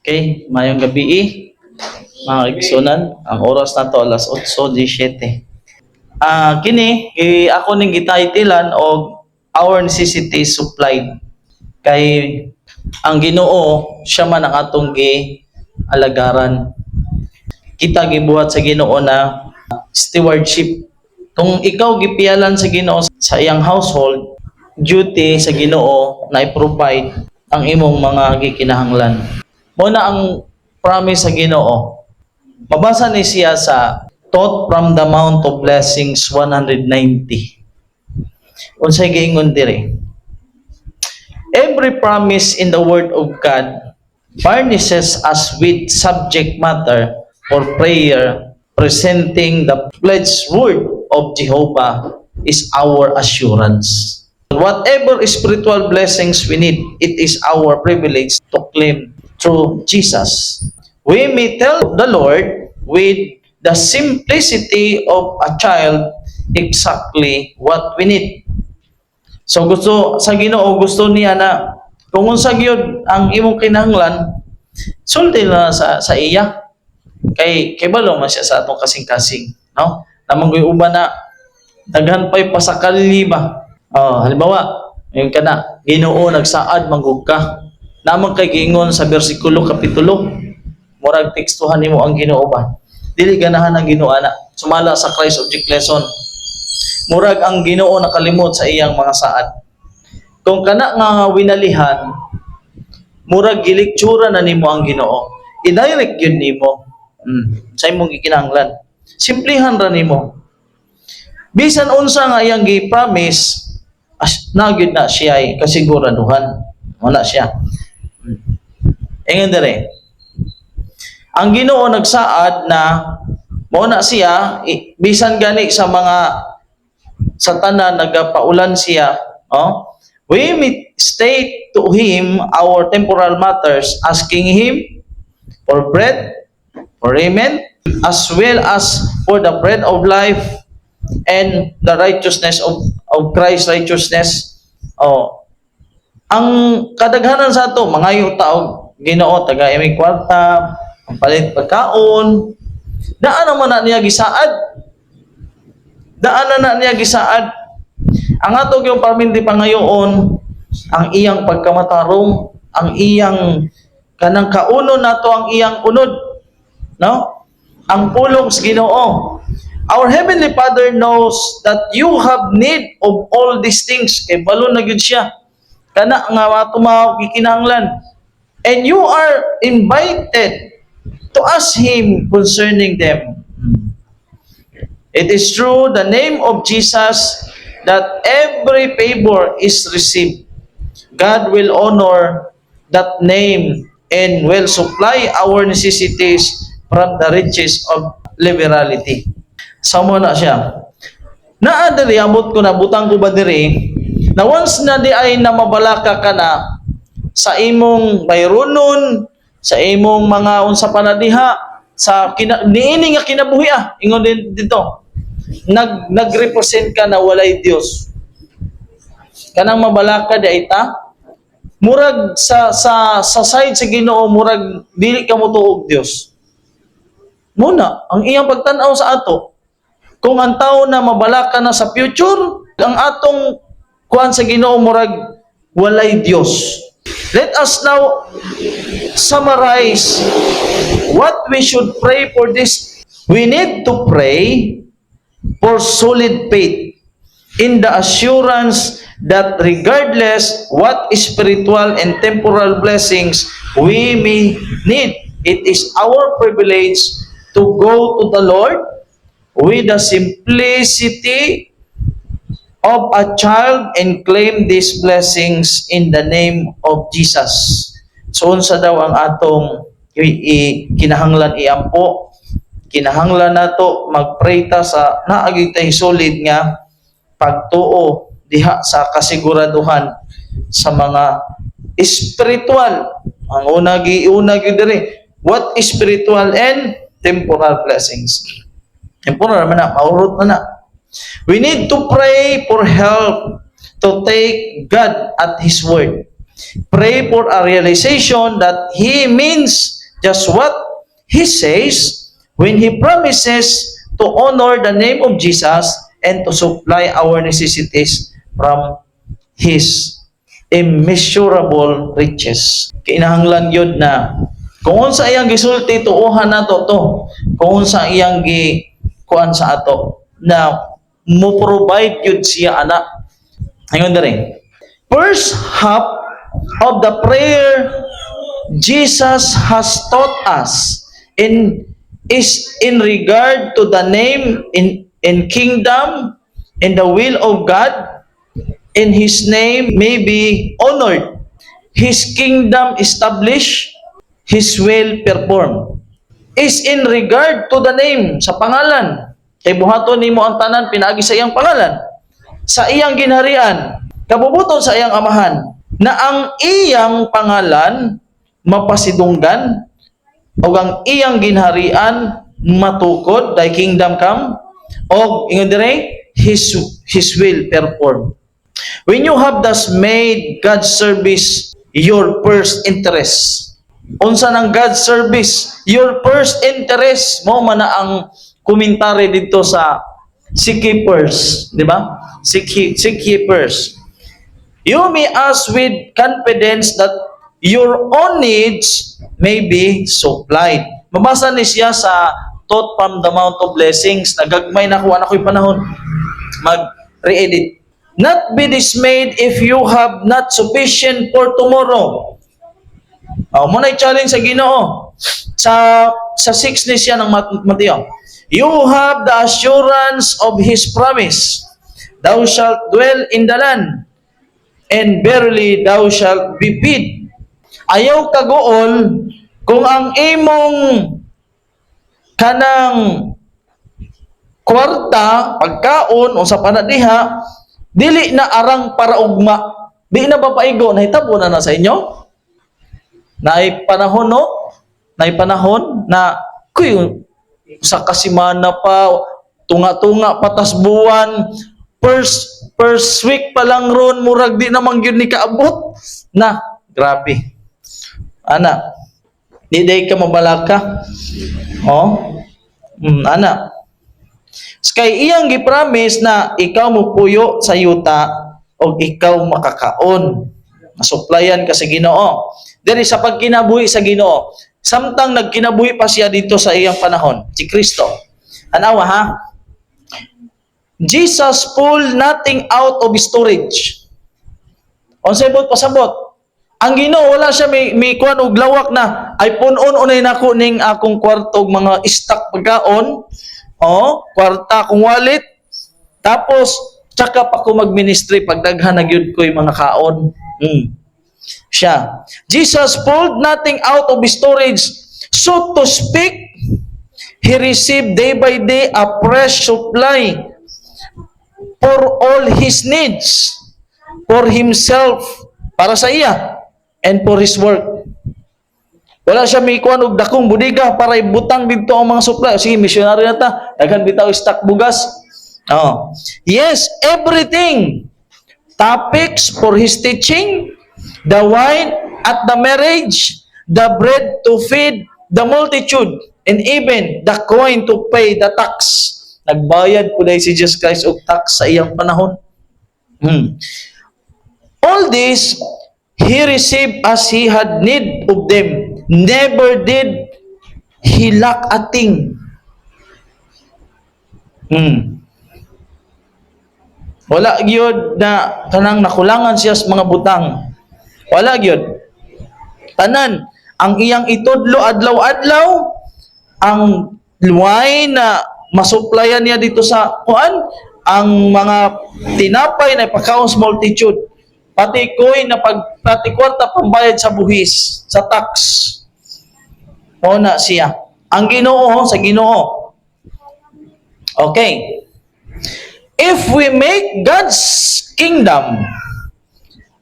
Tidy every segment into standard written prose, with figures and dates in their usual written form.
Okay, mayong gabi mga igsunan. Ang oras na to alas 8:17. Kini ako ning gitaytilan og our necessity supplied. Kay ang Ginoo siya man ang atong alagaran. Kita gibuhat sa Ginoo na stewardship. Kung ikaw gipialan sa Ginoo sa iyang household, duty sa Ginoo na i-provide ang imong mga gikinahanglan. Muna ang promise sa Ginoo. Mabasa ni siya sa Taught from the Mount of Blessings 190. Unsay giingon dire? Every promise in the Word of God furnishes us with subject matter for prayer, presenting the pledged word of Jehovah is our assurance. Whatever spiritual blessings we need, it is our privilege to claim through Jesus. We may tell the Lord with the simplicity of a child exactly what we need. So gusto sa Ginoo, gusto niya na kung unsa gyud ang imong kinahanglan, sulti na sa iya. Kay balo man siya sa atong kasing-kasing, no? Namang gyud uban na daghan pay pasakali ba. Halimbawa, yung kana, Ginoo nagsaad manggug ka. Namang kay giingon sa bersikulo kapitulo, murag tekstuhan nimo ang Ginoo ba? Dili ganahan ang Ginoo ana. Sumala sa Christ object lesson. Murag ang Ginoo nakalimot sa iyang mga saad. Kung kana nga winalihan, murag gilektura na nimo ang Ginoo. I-direct yun nimo. Sa imong gikinahanglan. Simplihan ra nimo. Bisan unsa nga iyang gi-promise, nagyud na siya ay kasiguraduhan. Wala siya. Ingon dire. Ang Ginoo nagsaad na mao na siya bisan gani sa mga sa tanan nagapaulan siya, we may state to him our temporal matters, asking him for bread, for raiment, as well as for the bread of life and the righteousness of Christ's righteousness. Ang kadaghanan sa ato mangayo taog Ginoo taga imig kwarta, palit pagkaon, daan naman na niya gisaad. Daan na niya gisaad. Ang ato yung pamilya pangayoon, ang iyang pagkamatarong, ang iyang kanang kaunon nato ang iyang unod, no? Ang pulong sa Ginoo. Our Heavenly Father knows that you have need of all these things. Kay balo na gyud siya. Kana nga ato mga gikinahanglan. And you are invited to ask Him concerning them. It is through the name of Jesus that every favor is received. God will honor that name and will supply our necessities from the riches of liberality. Samo na siya. Naa diri amot ko na butang ko ba diri na once na di ay namabalaka ka na sa imong bayronon, sa imong mga unsa pa na diha, sa niini nga kinabuhi ingon din dito. Nagrepresent ka na walay Dios. Kanang mabalaka di ay ta murag sa side sa Ginoo murag dili ka motuog Dios. Muna ang iyang pagtan-aw sa ato. Kung ang tao na mabalaka na sa future, ang atong kuan sa Ginoo murag walay Dios. Let us now summarize what we should pray for this. We need to pray for solid faith in the assurance that regardless what spiritual and temporal blessings we may need, it is our privilege to go to the Lord with the simplicity of a child and claim these blessings in the name of Jesus. So unsa daw ang atong kinahanglan iampo? Kinahanglan nato magpray ta sa naagi tay solid nga pagtuo diha sa kasiguraduhan sa mga spiritual. Ang una gyud diri, what is spiritual and temporal blessings? Temporal man na, maurot na. We need to pray for help to take God at His word. Pray for a realization that He means just what he says when he promises to honor the name of Jesus and to supply our necessities from His immeasurable riches. Kinahanglan yun na kung unsa iyang gisulti tuuhan nato to, kung unsa iyang kuan sa ato na mo provide yun siya anak. Ayun dere. First half of the prayer Jesus has taught us is in regard to the name in kingdom and the will of God, and His name may be honored, His kingdom established, His will performed. Is in regard to the name, sa pangalan. Kay buhaton nimo ang tanan pinaagi sa iyang pangalan, sa iyang ginharian, kabubuton sa iyang amahan, na ang iyang pangalan mapasidunggan o ang iyang ginharian matukod, thy kingdom come, o ingon dire his will perform. When you have thus made God's service your first interest, unsa ng God's service your first interest, mo man na ang komentary dito sa Seekkeepers, di ba? Seekkeepers. You may ask with confidence that your own needs may be supplied. Mabasa ni siya sa Taught from the Mount of Blessings. Nagagmay na kuha na ko'y panahon. Mag-re-edit. Not be dismayed if you have not sufficient for tomorrow. Muna i-challenge sa Ginoo. Sa 6 ni siya ng Mateo. You have the assurance of His promise. Thou shalt dwell in the land, and verily thou shalt be fed. Ayaw kagool kung ang imong kanang kwarta, pagkaon, o sa panadiha, dili na arang para ugma. Di na ba paigo? Nahitabo na sa inyo? Naay panahon, no? Naay panahon na, kuy, sa kasimana pa, tunga-tunga, patas buwan, first week pa lang ron, murag di namang yun ni kaabot. Na, grabe. Ana, di day ka mabalaka. Ana. Kay iyang gipromise na ikaw mo puyo sa yuta o ikaw makakaon. Masuplayan ka sa Ginoo. Diri sa pagkinabuhi sa Ginoo, samtang nagkinabuhi pa siya dito sa iyang panahon, si Kristo. Anawa ha? Jesus pulled nothing out of storage. Unsay bot pasabot? Ang Ginoo wala siya may kuan og lawak na ay punon unay nako ning akong kwarto mga stock pagkaon. Kwarta akong wallet. Tapos tsaka pa ko mag-ministry pag daghan na gyud ko'y mga kaon. Siya. Jesus pulled nothing out of storage. So to speak, He received day by day a fresh supply for all His needs, for Himself, para sa iya, and for His work. Wala siya may kuan og dakong budiga para ibutang dito ang mga supply. Sige, missionary na ta. Daghan bitaw stock bugas. Yes, everything. Topics for His teaching, the wine at the marriage, the bread to feed the multitude, and even the coin to pay the tax. Nagbayad po dahil si Jesus Christ og tax sa iyang panahon. All this, He received as He had need of them. Never did He lack a thing. Wala gyud na kanang nakulangan siya sa mga butang. Wala gyud. Tanan ang iyang itudlo adlaw-adlaw, ang luway na masuplayan niya dito sa kuan, ang mga tinapay na ipakaon sa multitude, pati koy na pati kwarta pambayad sa buhis, sa tax. O na siya. Ang Ginoo sa Ginoo. Okay. If we make God's kingdom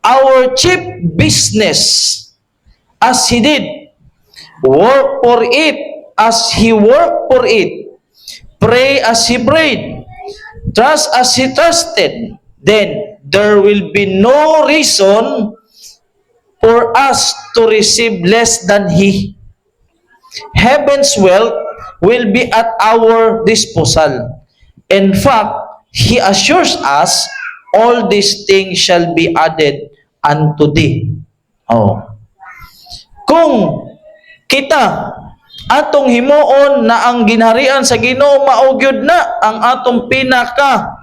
our chief business, as He did, work for it as He worked for it, pray as He prayed, trust as He trusted, then there will be no reason for us to receive less than He. Heaven's wealth will be at our disposal. In fact, He assures us, all these things shall be added unto thee. Oh. Kung kita atong himuon na ang ginharian sa Ginoo mao gyud na ang atong pinaka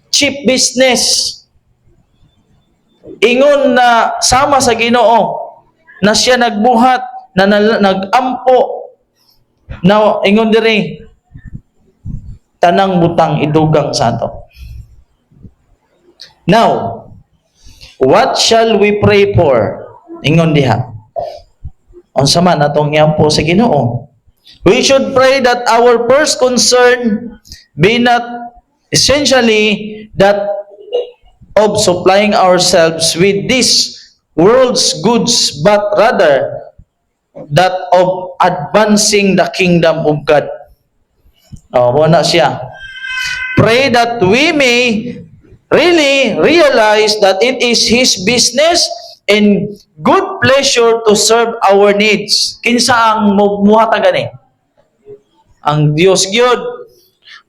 chief business, ingon na sama sa Ginoo na siya nagbuhat na nagampo na ingon diri tanang butang idugang sa ato. Now, what shall we pray for? Ingon diha. Unsa man atong iampo sa Ginoo? We should pray that our first concern be not essentially that of supplying ourselves with this world's goods, but rather that of advancing the kingdom of God. Wala siya. Pray that we may really realize that it is His business and good pleasure to serve our needs. Kinsa ang muhata gani? Ang Dios gyud.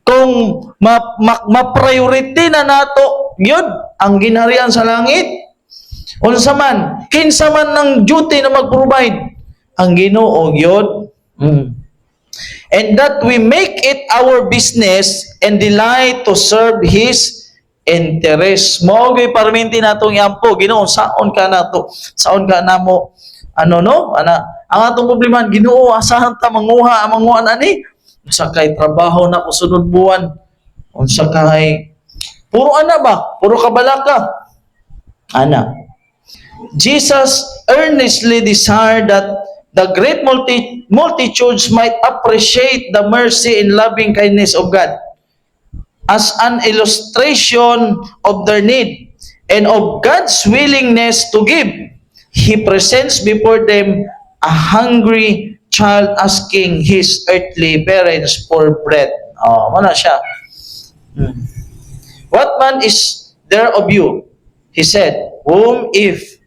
Kung ma-priority na nato gyud ang ginharian sa langit, unsa man, kinsa man ng duty na mag-provide, ang Ginoo gyud. And that we make it our business and delight to serve His interest. Mao gyud parminti natong iampo, Ginoo, saon ka nato? Saon ka namo? Ano no? Ang atong problema, Ginoo, asahan ta manguha ani? Unsa kay trabaho na ko sunod buwan? Unsa kay puro ana ba? Puro kabalaka. Ana. Jesus earnestly desired that the great multitudes might appreciate the mercy and loving kindness of God as an illustration of their need and of God's willingness to give. He presents before them a hungry child asking his earthly parents for bread. Mana siya. What man is there of you? He said, whom if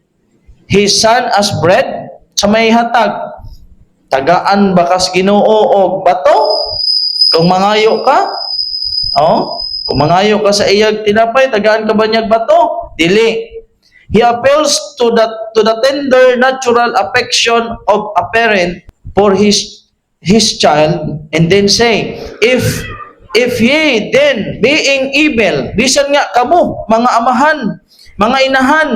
his son as bread, sa may hatag, tagaan bakas Ginoo og bato? Kung mangayo ka, kung mangayo ka sa iyag tinapay, tagaan ka ba niyag bato? Dili. He appeals to the tender natural affection of a parent for his child, and then say, if ye then being evil, bisan nga kamo mga amahan, mga inahan,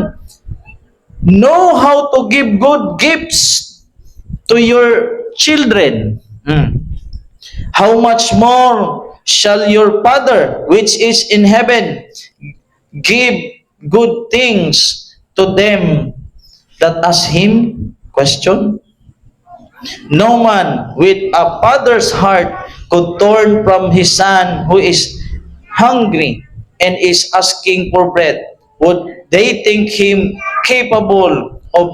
know how to give good gifts to your children, how much more shall your Father which is in heaven give good things to them that ask Him? Question. No man with a father's heart could turn from his son who is hungry and is asking for bread. Would they think him capable of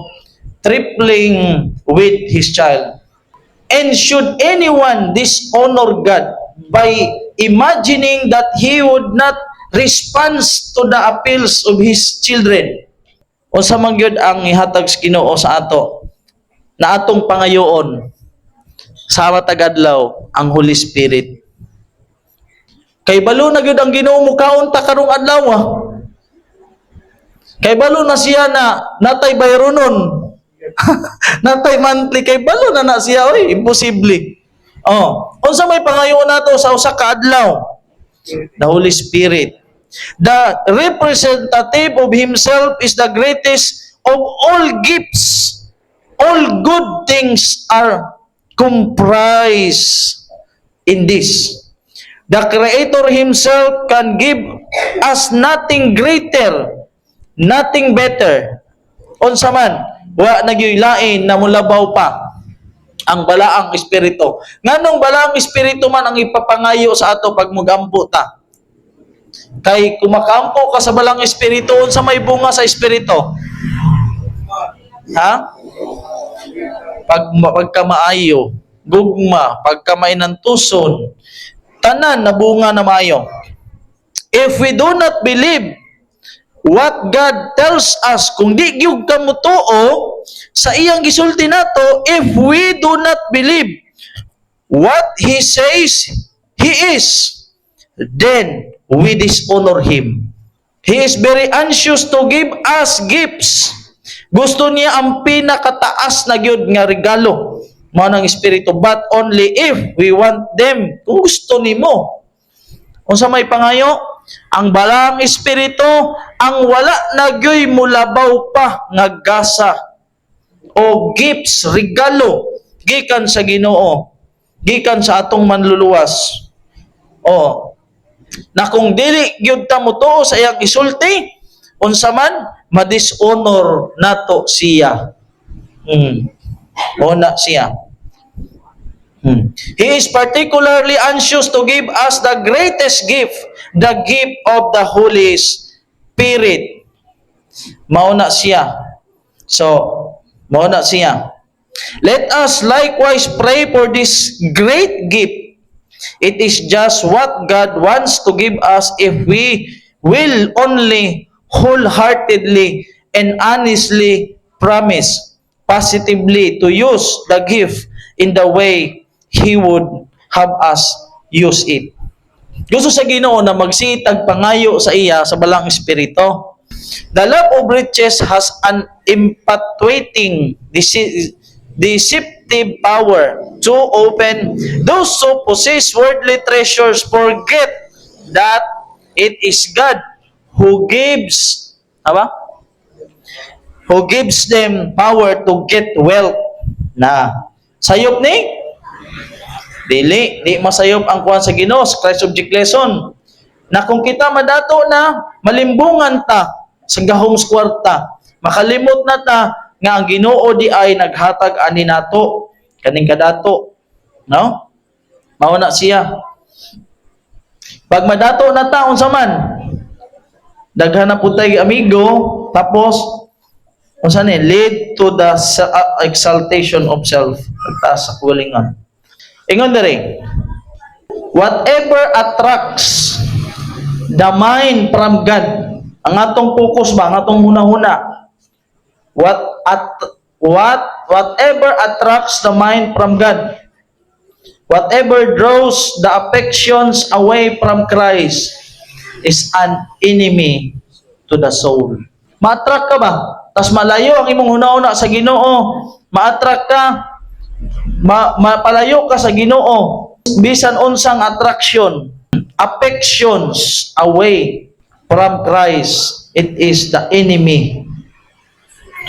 trifling with his child? And should anyone dishonor God by imagining that He would not respond to the appeals of His children? O sa mangyod ang ihatag sa Ginoo sa ato, na atong pangayoon, sa matagadlaw, ang Holy Spirit. Kay balo na gyud ang Ginoo mo kaon ta karong adlaw. Kay balo na siya na natay bayronon. Natay monthly, kay balo na siya, oy, imposible. Unsa may pangayoon nato sa usa ka adlaw? The Holy Spirit. The representative of Himself is the greatest of all gifts. All good things are comprised in this. The Creator Himself can give us nothing greater, nothing better. Unsa man, wa nagyulain na mulabaw pa ang balaang espiritu. Nganong balaang espiritu man ang ipapangayo sa ato pag mugampo ta? Kay kumakampo ka sa balaang espiritu, unsa may bunga sa espiritu? Pagka maayo, gugma, pagka mainantuson, tanan na bunga na maayo. If we do not believe what God tells us, kung di gyud ka motuo sa iyang gisulti nato, if we do not believe what He says He is, then we dishonor Him. He is very anxious to give us gifts. Gusto niya ang pinakataas na gyud nga regalo mao ng Espiritu, but only if we want them. Kung gusto nimo. Unsa may pangayo? Ang balang Espiritu ang wala na gyoy mulabaw pa nga gasa o gifts, regalo gikan sa Ginoo, gikan sa atong manluluwas. O na kung dili gyud ta motuo sa iyang isulti, unsa man ma-dishonor nato siya. O na siya. He is particularly anxious to give us the greatest gift, the gift of the Holy Spirit. Mauna siya. So, mauna siya. Let us likewise pray for this great gift. It is just what God wants to give us if we will only wholeheartedly and honestly promise positively to use the gift in the way He would have us use it. Gusto sa Ginoo na magsitag pangayo sa iya sa balang Espiritu. The love of riches has an infatuating, deceptive power to open those who possess worldly treasures forget that it is God who gives, who gives them power to get wealth. Na sayop ni dili masayop ang kuan sa Ginoo, Christ object lesson. Na kung kita madato na malimbungan ta sa gahong kwarta, makalimot na ta nga ang Ginoo di ay naghatag ani nato kaning kadato, no? Mao na siya. Pag madato na ta unsa man, daghan na putay amigo, tapos unsa ni lead to the exaltation of self, taas sa kulingan. Ingon diri, whatever attracts the mind from God, ang atong focus ba, ang atong hunahuna, whatever attracts the mind from God, whatever draws the affections away from Christ is an enemy to the soul. Ma-attract ka ba? Tas malayo ang imong hunahuna sa Ginoo, ma-attract ka, mapalayo ka sa Ginoo, bisan unsang attraction, affections away from Christ, it is the enemy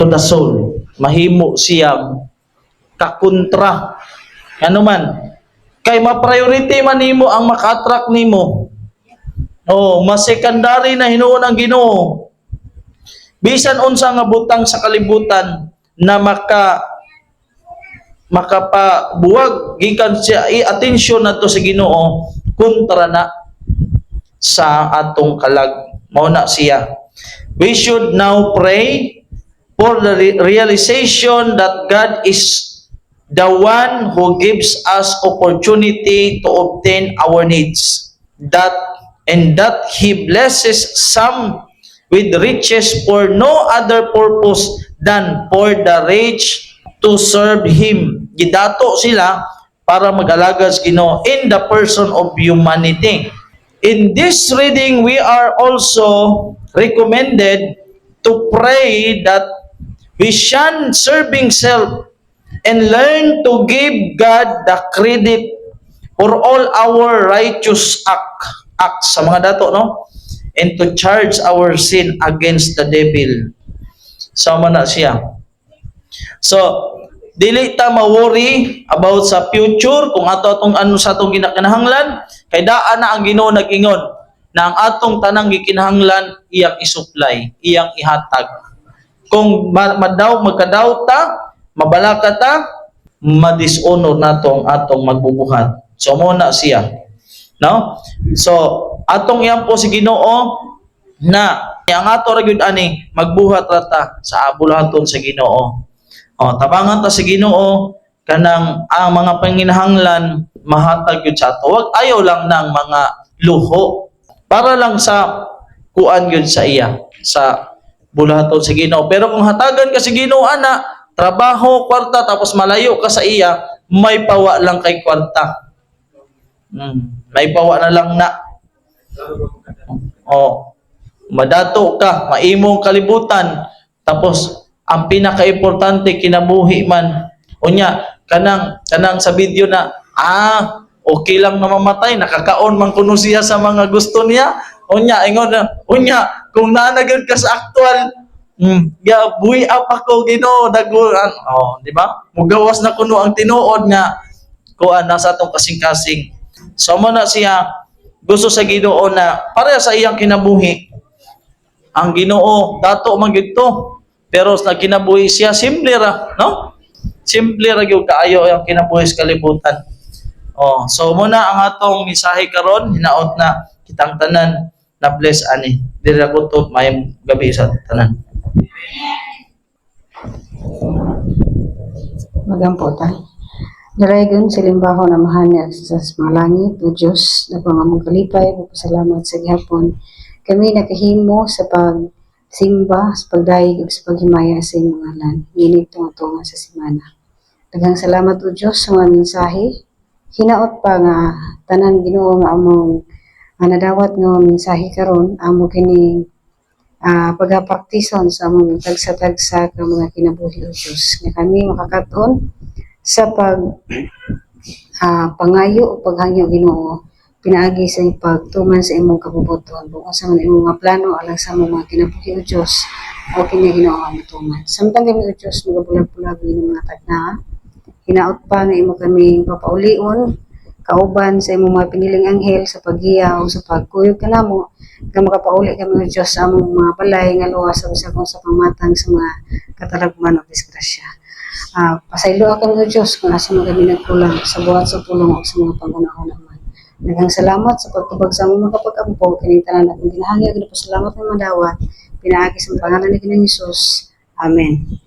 to the soul. Mahimo siyang kakontra. Ano man, kay ma-priority man nimo ang maka-attract nimo. Mas secondary na hinuon ang Ginoo. Bisan unsa nga butang sa kalibutan na makapabuwag gikan siya atensyon nato sa Ginoo, kontra na sa atong kalag. Mao na siya. We should now pray for the realization that God is the one who gives us opportunity to obtain our needs, that He blesses some with riches for no other purpose than for the rich to serve Him. Gidato sila para mag-alagad sa Ginoo in the person of humanity. In this reading, we are also recommended to pray that we shun serving self and learn to give God the credit for all our righteous acts sa mga dato, no? And to charge our sin against the devil. Sama na siya. So, dili ta ma-worry about sa future kung atong ano sa atong ginakinahanglan, kay daan na ang Ginoo nag-ingon na ang atong tanang gikinahanglan iyang isupply, iyang ihatag. Kung magkadaw ta, mabalaka ta, ma-dishonor nato ang atong magbubuhat. So mo na siya. No? So atong iyang po si Ginoo na ang ato ra gyud ani magbuhat ra ta sa abulahaton sa Ginoo. Tabangan ta sa Ginoo kanang ang mga panginahanglan mahatag gyud sa ato. Wag ayaw lang ng mga luho para lang sa kuan gyud sa iya. sa bulaton sa Ginoo. Pero kung hatagan ka sa Ginoo ana, trabaho, kwarta, tapos malayo ka sa iya, may pawa lang kay kwarta. May pawa na lang na. Oh, madato ka, maimong kalibutan, tapos ang pinaka-importante kinabuhi man. Unya, kanang sa video na okay lang na mamatay, nakakaon man kuno siya sa mga gusto niya. Unya, ingon na, unya, kung nanagad ka sa actual, buhi up ako Ginoo dagulan. Oh, di ba? Mugawas na kuno ang tinuod nga kuan nasa atong kasing-kasing. So mo na siya gusto sa Ginoo na para sa iyang kinabuhi. Ang Ginoo dato man gyud to. Pero sa kinabuhi siya simple ra, no? Simple ra gyud kaayo ang kinabuhi sa kalibutan. Oh, so muna ang atong mensahe karon, hinaot na kitang tanan na bless ani. Diri ako to may gabi sa tanan. Magampo tayo. Daraygon sa limbaho na mahal niya sa mga langit, o Diyos, na pangamong kalipay, magpasalamat sa gihapon. Kami nakahimo sa pagsimba, sa pagdayeg, ug sa paghimaya sa inyong ngalan. Nginit tunga sa simana. Daghang salamat o Diyos sa mga mensahe. Hinaot pa nga tanan Ginoo nga among nadawat nga mensahe karon amo kining pagapraktison sa among tagsa-tagsa ka mga kinabuhi o Diyos. Nga kami makakaton sa pangayo o paghangyo Ginoo pinaagi sa pagtuman sa imong kabubuton buong sa imong mga plano alang sa among mga kinabuhi o Diyos o kini Ginoo ang matuman. Samtang kami o Diyos magabulag-bulag ng mga tagna, hinaot pa nga imo kami papaulion kauban sa imong mga piniling anghel sa paggiya o sa pagkuyog kanamo nga makapauli kami o Diyos sa among mga balay nga luwas sa bisag sa pangmatang sa mga katalagman o disgrasya. Pasaylo ako ng Diyos kung asa mga kami nagkulang sa buhat sa pulong o sa mga pag-una-una man. Nagang salamat sa pagtubag sa among mga kapag-ampo, kining tanan akong ginahangyo, ginapasalamat ng madawat, pinaagi sa pangalan ni Ginoong Hesus. Amen.